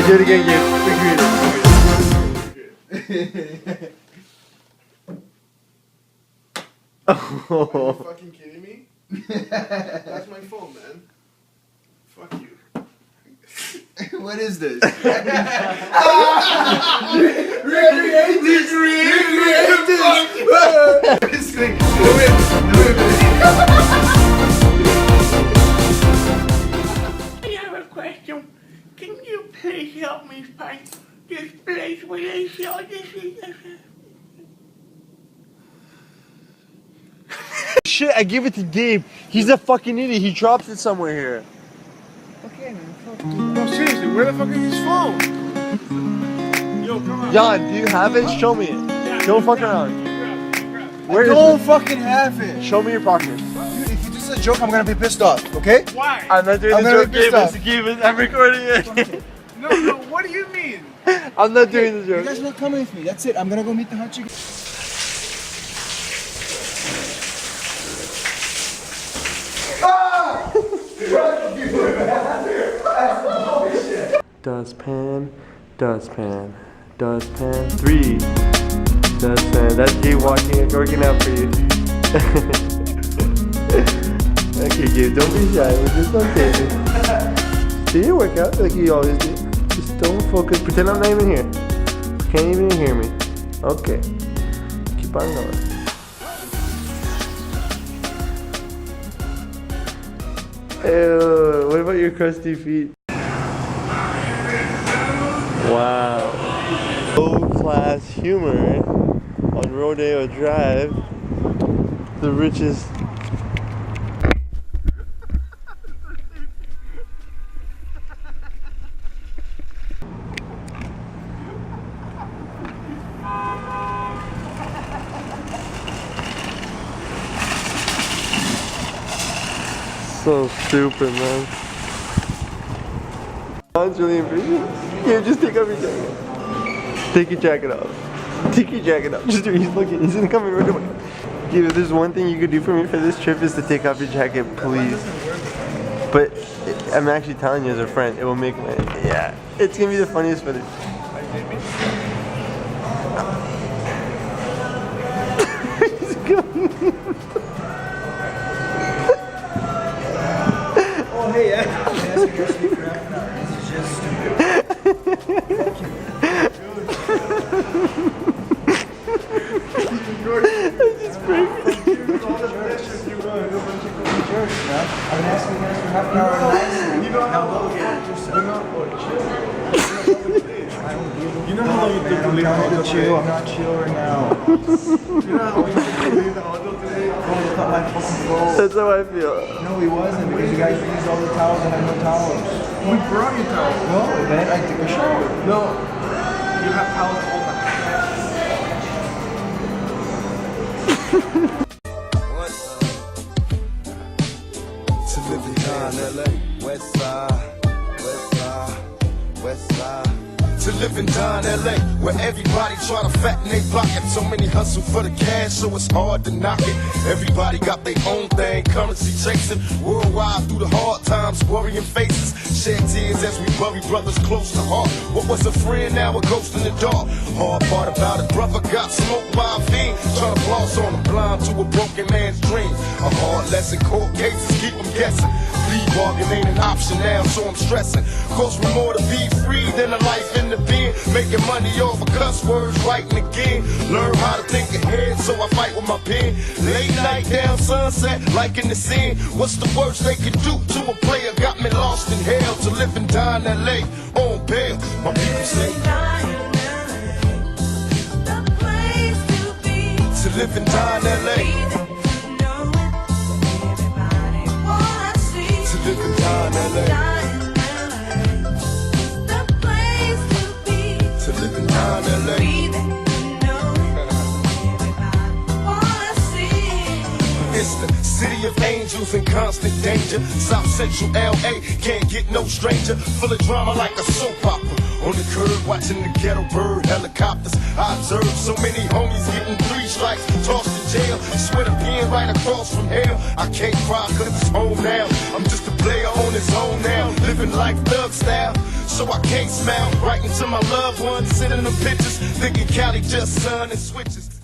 it again, Gabe. Are you fucking kidding me? That's my phone, man. Fuck you. What is this? Recreate this! I have a question. Can you please help me find this place where they sell this? Shit, I gave it to Gabe. He's a fucking idiot. He drops it somewhere here. Okay, man. Fuck. No, seriously, where the fuck is his phone? Yo, come on. John, do you have it? Show me it. Don't fuck around. Where is Don't fucking have it. Show me your pocket. Dude, if you do such a joke, I'm gonna be pissed off, okay? Why? I'm not doing I'm the gonna joke, be pissed Gabe. I'm recording it. No, what do you mean? I'm not doing the You joke. guys are not coming with me. That's it. I'm gonna go meet the hot chicken. Dustpan, dustpan, dustpan. 3. Dustpan. That's Gabe working out for you. Okay, Gabe, don't be shy. We're just on tape. Do your workout like you always do. Just don't focus. Pretend I'm not even here. Can't even hear me. Okay. Keep on going. Ew, what about your crusty feet? Wow. Low-class humor on Rodeo Drive. The richest. So stupid, man. That's really embarrassing. Here, just take off your jacket. Take your jacket off. Take your jacket off. Just do it. He's looking. He's gonna come in right away. Dude, if there's one thing you could do for me for this trip is to take off your jacket, please. But I'm actually telling you as a friend, it will make my, yeah. It's gonna be the funniest footage. He's coming. Oh, hey, yeah. This is just stupid. I've been asking you guys for half an hour and now go get it yourself. You know how long you took to leave the I'm hotel chill. I'm not chill right now. You know how long you took to leave the hotel today? Oh, look at my fucking phone. That's how I feel. No, he wasn't because you guys used all the towels and I had no towels. We brought you towels. No, then I took a shower. No. You have towels all the To live in Don, LA, West Side, West Side, West Side. To live in Don, LA, where everybody try to fatten their pocket. So many hustle for the cash, so it's hard to knock it. Everybody got their own thing, currency chasing. Worldwide through the hard times, worrying faces. Shed tears as we bury brothers close to heart. What was a friend, now a ghost in the dark. Hard part about it, brother got smoked by a fiend. Trying to floss on him, blind to a broken man's dream. A hard lesson, court cases keep them guessing. Plea bargain ain't an option now, so I'm stressing. Cost me more to be free than a life in the pen. Making money off of cuss words, writing again. Learn how to think ahead, so I fight with my pen. Late night down sunset, like in the scene. What's the worst they can do to a player? Got me lost in hell to live and die in LA on bail. My people say to live and die in LA. To live and die in LA. To live and die in LA. It's the city of angels in constant danger. South Central LA can't get no stranger. Full of drama like a soap opera. On the curb watching the ghetto bird helicopters. I observe so many homies getting 3 strikes, tossed in jail. Sweat a pen right across from hell. I can't cry cause it's home now. I'm just a player on his own now, living like thug style. So I can't smile, writing to my loved ones, sending them pictures, thinking Cali just sun and switches.